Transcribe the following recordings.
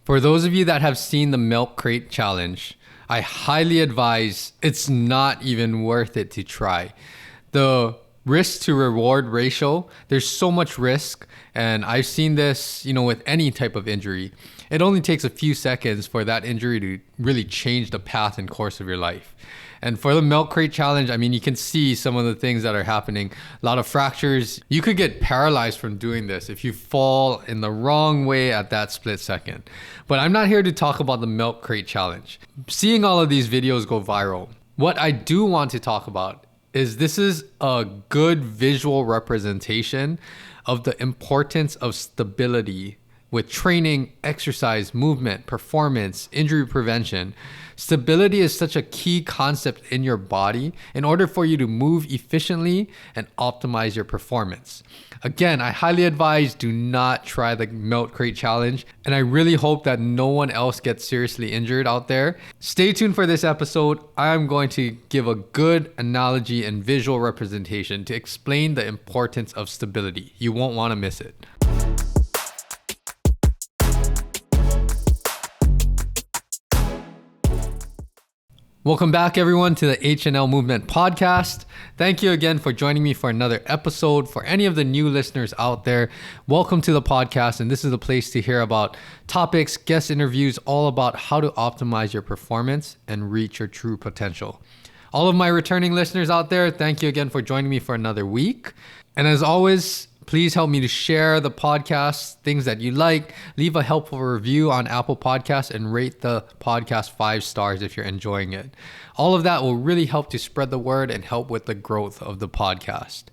For those of you that have seen the milk crate challenge, I highly advise it's not even worth it to try. The risk to reward ratio, there's so much risk, and I've seen this, with any type of injury. It only takes a few seconds for that injury to really change the path and course of your life. And for the milk crate challenge, you can see some of the things that are happening. A lot of fractures. You could get paralyzed from doing this if you fall in the wrong way at that split second. But I'm not here to talk about the milk crate challenge. Seeing all of these videos go viral, what I do want to talk about is this is a good visual representation of the importance of stability with training, exercise, movement, performance, injury prevention. Stability is such a key concept in your body in order for you to move efficiently and optimize your performance. Again, I highly advise do not try the milk crate challenge, and I really hope that no one else gets seriously injured out there. Stay tuned for this episode. I'm going to give a good analogy and visual representation to explain the importance of stability. You won't want to miss it. Welcome back, everyone, to the HNL Movement Podcast. Thank you again for joining me for another episode. For any of the new listeners out there, welcome to the podcast. And this is a place to hear about topics, guest interviews, all about how to optimize your performance and reach your true potential. All of my returning listeners out there, thank you again for joining me for another week. And as always, please help me to share the podcast, things that you like. Leave a helpful review on Apple Podcasts and rate the podcast 5 stars if you're enjoying it. All of that will really help to spread the word and help with the growth of the podcast.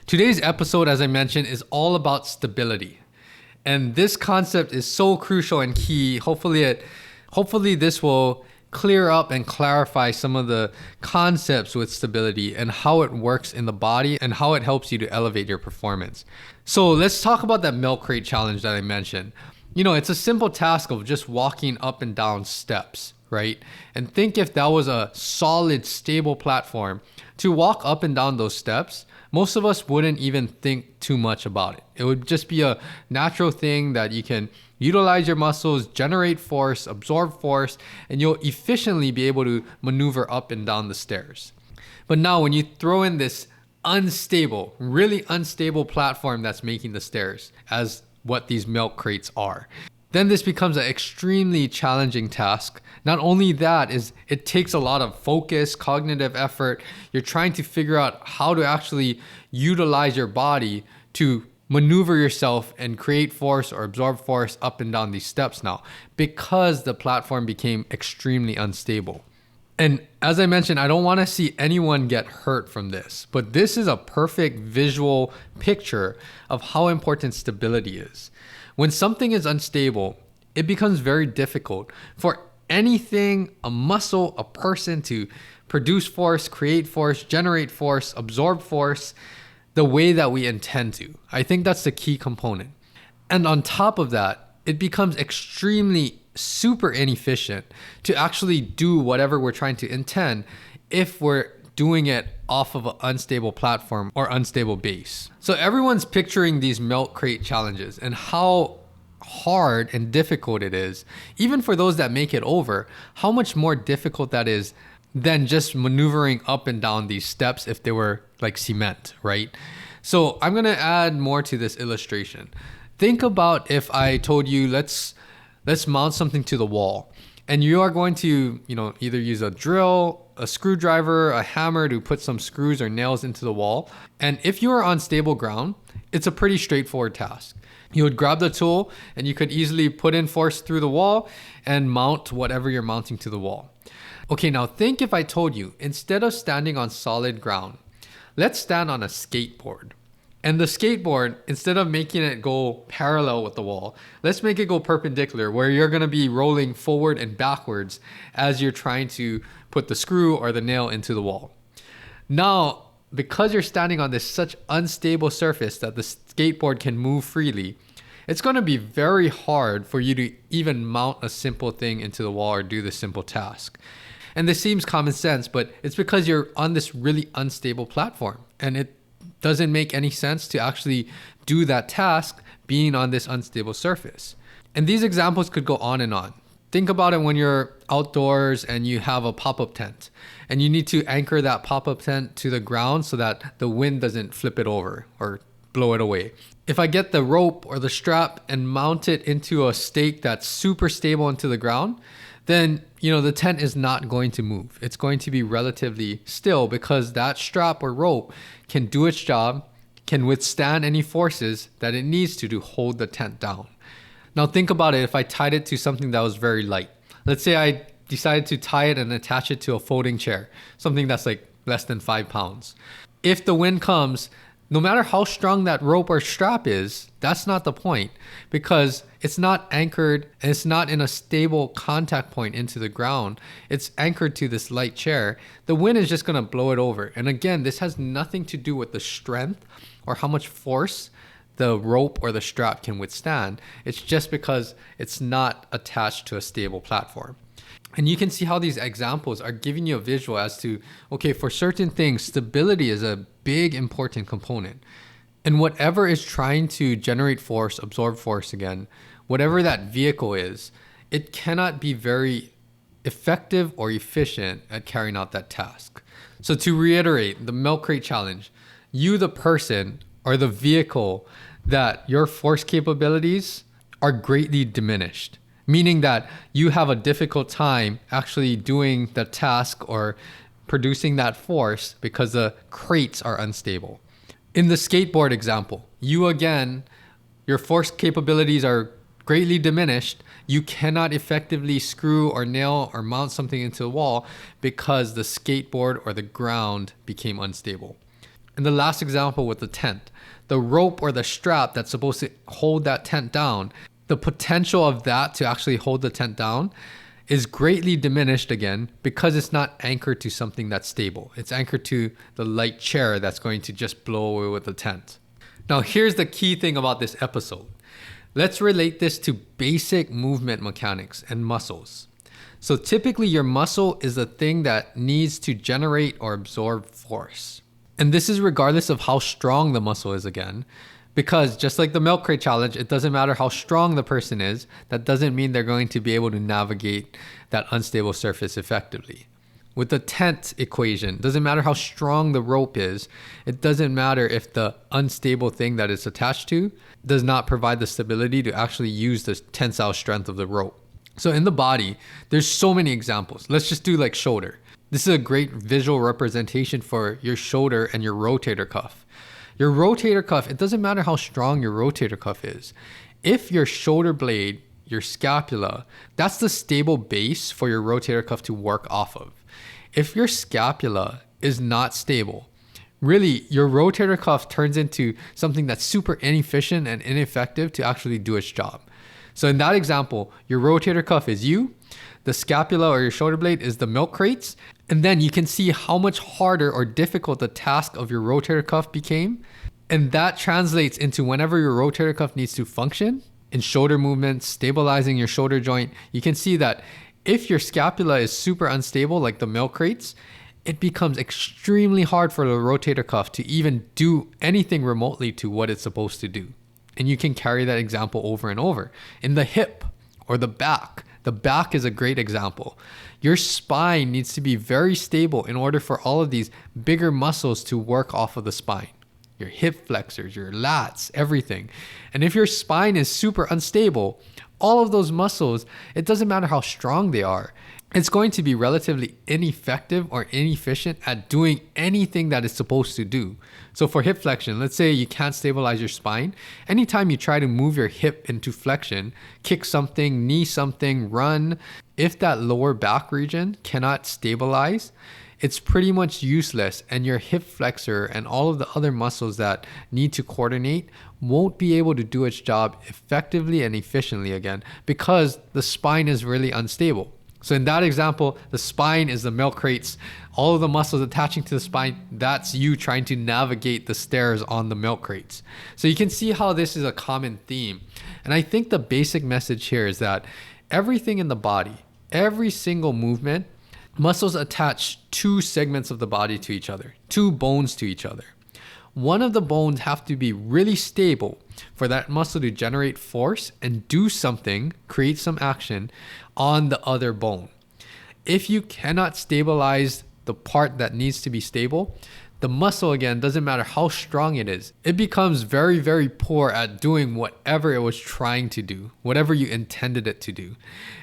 Today's episode, as I mentioned, is all about stability. And this concept is so crucial and key. Hopefully this will clear up and clarify some of the concepts with stability and how it works in the body and how it helps you to elevate your performance. So let's talk about that milk crate challenge that I mentioned. It's a simple task of just walking up and down steps, right? And think if that was a solid, stable platform to walk up and down those steps, most of us wouldn't even think too much about it. It would just be a natural thing that you can utilize your muscles, generate force, absorb force, and you'll efficiently be able to maneuver up and down the stairs. But now when you throw in this really unstable platform that's making the stairs, as what these milk crates are, then this becomes an extremely challenging task. Not only that, it takes a lot of focus, cognitive effort. You're trying to figure out how to actually utilize your body to maneuver yourself and create force or absorb force up and down these steps now because the platform became extremely unstable. And as I mentioned, I don't want to see anyone get hurt from this, but this is a perfect visual picture of how important stability is. When something is unstable, it becomes very difficult for anything, a muscle, a person to produce force, create force, generate force, absorb force, the way that we intend to. I think that's the key component. And on top of that, it becomes extremely super inefficient to actually do whatever we're trying to intend if we're doing it off of an unstable platform or unstable base. So everyone's picturing these milk crate challenges and how hard and difficult it is, even for those that make it over, how much more difficult that is than just maneuvering up and down these steps if they were like cement, right? So I'm gonna add more to this illustration. Think about if I told you, let's mount something to the wall, and you are going to, either use a drill, a screwdriver, a hammer to put some screws or nails into the wall. And if you are on stable ground, it's a pretty straightforward task. You would grab the tool and you could easily put in force through the wall and mount whatever you're mounting to the wall. Okay, now think if I told you, instead of standing on solid ground, let's stand on a skateboard. And the skateboard, instead of making it go parallel with the wall, let's make it go perpendicular, where you're gonna be rolling forward and backwards as you're trying to put the screw or the nail into the wall. Now, because you're standing on this such unstable surface that the skateboard can move freely, it's gonna be very hard for you to even mount a simple thing into the wall or do the simple task. And this seems common sense, but it's because you're on this really unstable platform, and it doesn't make any sense to actually do that task being on this unstable surface. And these examples could go on and on. Think about it when you're outdoors and you have a pop-up tent and you need to anchor that pop-up tent to the ground so that the wind doesn't flip it over or blow it away. If I get the rope or the strap and mount it into a stake that's super stable into the ground, then the tent is not going to move. It's going to be relatively still because that strap or rope can do its job, can withstand any forces that it needs to hold the tent down. Now think about it if I tied it to something that was very light. Let's say I decided to tie it and attach it to a folding chair, something that's like less than 5 pounds. If the wind comes, no matter how strong that rope or strap is, that's not the point because it's not anchored and it's not in a stable contact point into the ground. It's anchored to this light chair. The wind is just going to blow it over. And again, this has nothing to do with the strength or how much force the rope or the strap can withstand. It's just because it's not attached to a stable platform. And you can see how these examples are giving you a visual as to, okay, for certain things, stability is a big important component. And whatever is trying to generate force, absorb force again, whatever that vehicle is, it cannot be very effective or efficient at carrying out that task. So to reiterate, the milk crate challenge, you, the person, or the vehicle, that your force capabilities are greatly diminished, meaning that you have a difficult time actually doing the task or producing that force because the crates are unstable. In the skateboard example, you again, your force capabilities are greatly diminished. You cannot effectively screw or nail or mount something into the wall because the skateboard or the ground became unstable. And the last example with the tent, the rope or the strap that's supposed to hold that tent down, the potential of that to actually hold the tent down is greatly diminished again because it's not anchored to something that's stable. It's anchored to the light chair that's going to just blow away with the tent. Now here's the key thing about this episode. Let's relate this to basic movement mechanics and muscles. So typically your muscle is the thing that needs to generate or absorb force. And this is regardless of how strong the muscle is again, because just like the milk crate challenge, it doesn't matter how strong the person is. That doesn't mean they're going to be able to navigate that unstable surface effectively. With the tent equation, doesn't matter how strong the rope is. It doesn't matter if the unstable thing that it's attached to does not provide the stability to actually use the tensile strength of the rope. So in the body, there's so many examples. Let's just do like shoulder. This is a great visual representation for your shoulder and your rotator cuff. Your rotator cuff, it doesn't matter how strong your rotator cuff is. If your shoulder blade, your scapula, that's the stable base for your rotator cuff to work off of. If your scapula is not stable, really your rotator cuff turns into something that's super inefficient and ineffective to actually do its job. So in that example, your rotator cuff is you, the scapula or your shoulder blade is the milk crates, and then you can see how much harder or difficult the task of your rotator cuff became. And that translates into whenever your rotator cuff needs to function in shoulder movements, stabilizing your shoulder joint, you can see that if your scapula is super unstable, like the milk crates, it becomes extremely hard for the rotator cuff to even do anything remotely to what it's supposed to do. And you can carry that example over and over. In the hip or the back is a great example. Your spine needs to be very stable in order for all of these bigger muscles to work off of the spine. Your hip flexors, your lats, everything. And if your spine is super unstable, all of those muscles, it doesn't matter how strong they are, it's going to be relatively ineffective or inefficient at doing anything that it's supposed to do. So for hip flexion, let's say you can't stabilize your spine. Anytime you try to move your hip into flexion, kick something, knee something, run, if that lower back region cannot stabilize, it's pretty much useless, and your hip flexor and all of the other muscles that need to coordinate won't be able to do its job effectively and efficiently again because the spine is really unstable. So in that example, the spine is the milk crates, all of the muscles attaching to the spine, that's you trying to navigate the stairs on the milk crates. So you can see how this is a common theme. And I think the basic message here is that everything in the body, every single movement, muscles attach two segments of the body to each other, two bones to each other. one of the bones have to be really stable for that muscle to generate force and do something, create some action on the other bone. If you cannot stabilize the part that needs to be stable, the muscle, again, doesn't matter how strong it is, it becomes very, very poor at doing whatever it was trying to do, whatever you intended it to do.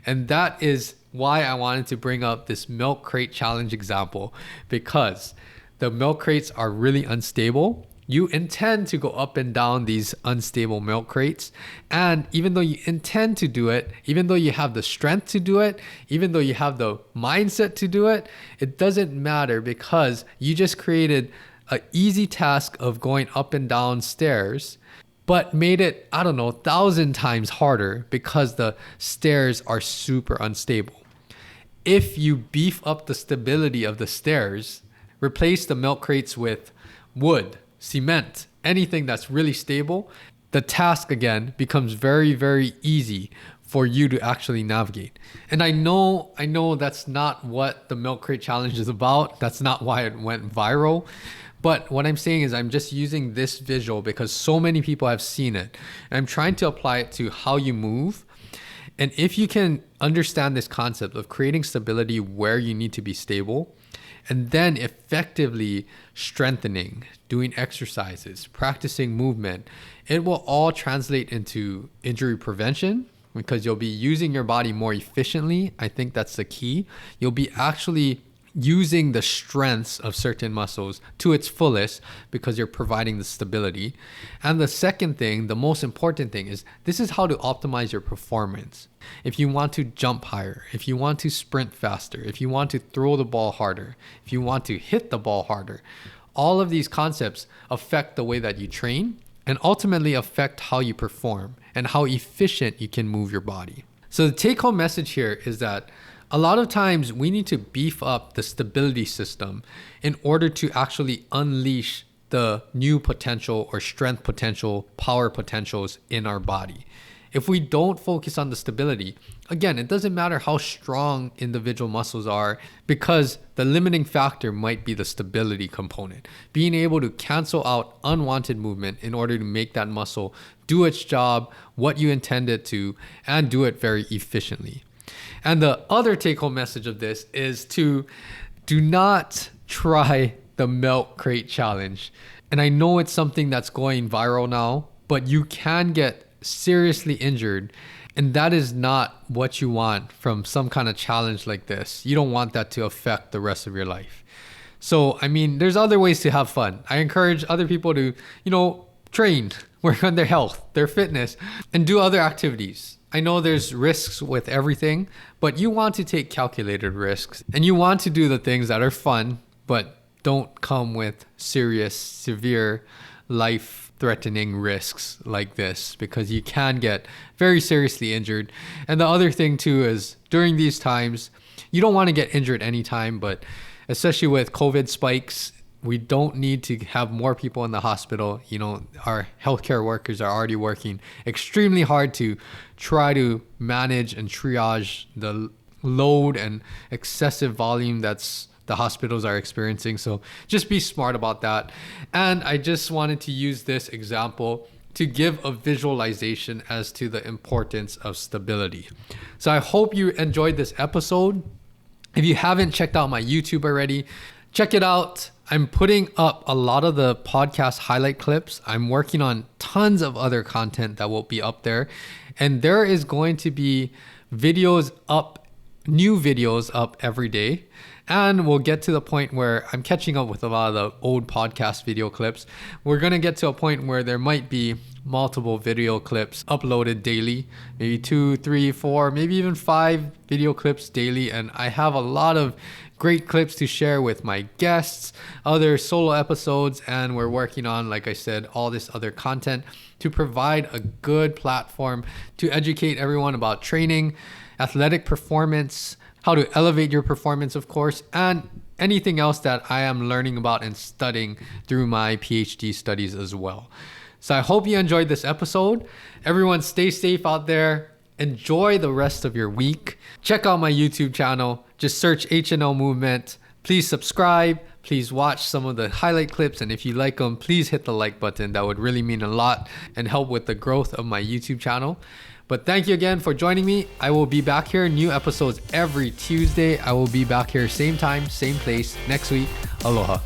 And that is why I wanted to bring up this milk crate challenge example, because the milk crates are really unstable. You intend to go up and down these unstable milk crates. And even though you intend to do it, even though you have the strength to do it, even though you have the mindset to do it, it doesn't matter because you just created an easy task of going up and down stairs, but made it, 1,000 times harder because the stairs are super unstable. If you beef up the stability of the stairs, replace the milk crates with wood, cement, anything that's really stable, the task again becomes very, very easy for you to actually navigate. And I know that's not what the milk crate challenge is about. That's not why it went viral. But what I'm saying is I'm just using this visual because so many people have seen it. And I'm trying to apply it to how you move. And if you can understand this concept of creating stability where you need to be stable, and then effectively strengthening, doing exercises, practicing movement, it will all translate into injury prevention because you'll be using your body more efficiently. I think that's the key. You'll be actually using the strengths of certain muscles to its fullest because you're providing the stability. And the second thing, the most important thing, is this is how to optimize your performance. If you want to jump higher, if you want to sprint faster, if you want to throw the ball harder, if you want to hit the ball harder, all of these concepts affect the way that you train and ultimately affect how you perform and how efficient you can move your body. So the take-home message here is that a lot of times we need to beef up the stability system in order to actually unleash the new potential or strength potential, power potentials in our body. If we don't focus on the stability, again, it doesn't matter how strong individual muscles are because the limiting factor might be the stability component. Being able to cancel out unwanted movement in order to make that muscle do its job, what you intend it to, and do it very efficiently. And the other take-home message of this is to do not try the milk crate challenge. And I know it's something that's going viral now, but you can get seriously injured. And that is not what you want from some kind of challenge like this. You don't want that to affect the rest of your life. So, there's other ways to have fun. I encourage other people to, train, work on their health, their fitness, and do other activities. I know there's risks with everything, but you want to take calculated risks and you want to do the things that are fun, but don't come with serious, severe, life-threatening risks like this because you can get very seriously injured. And the other thing too is during these times, you don't want to get injured anytime, but especially with COVID spikes, we don't need to have more people in the hospital. Our healthcare workers are already working extremely hard to try to manage and triage the load and excessive volume that's the hospitals are experiencing. So just be smart about that. And I just wanted to use this example to give a visualization as to the importance of stability. So I hope you enjoyed this episode. If you haven't checked out my YouTube already, check it out. I'm putting up a lot of the podcast highlight clips. I'm working on tons of other content that will be up there. And there is going to be videos up, new videos up every day. And we'll get to the point where I'm catching up with a lot of the old podcast video clips. We're going to get to a point where there might be multiple video clips uploaded daily, maybe 2, 3, 4, maybe even 5 video clips daily. And I have a lot of great clips to share with my guests, other solo episodes, and we're working on, like I said, all this other content to provide a good platform to educate everyone about training, athletic performance, how to elevate your performance, of course, and anything else that I am learning about and studying through my PhD studies as well. So I hope you enjoyed this episode. Everyone stay safe out there. Enjoy the rest of your week. Check out my YouTube channel. Just search HNL Movement. Please subscribe. please watch some of the highlight clips. And if you like them, please hit the like button. That would really mean a lot and help with the growth of my YouTube channel. But thank you again for joining me. I will be back here, new episodes every Tuesday. I will be back here same time, same place next week. Aloha.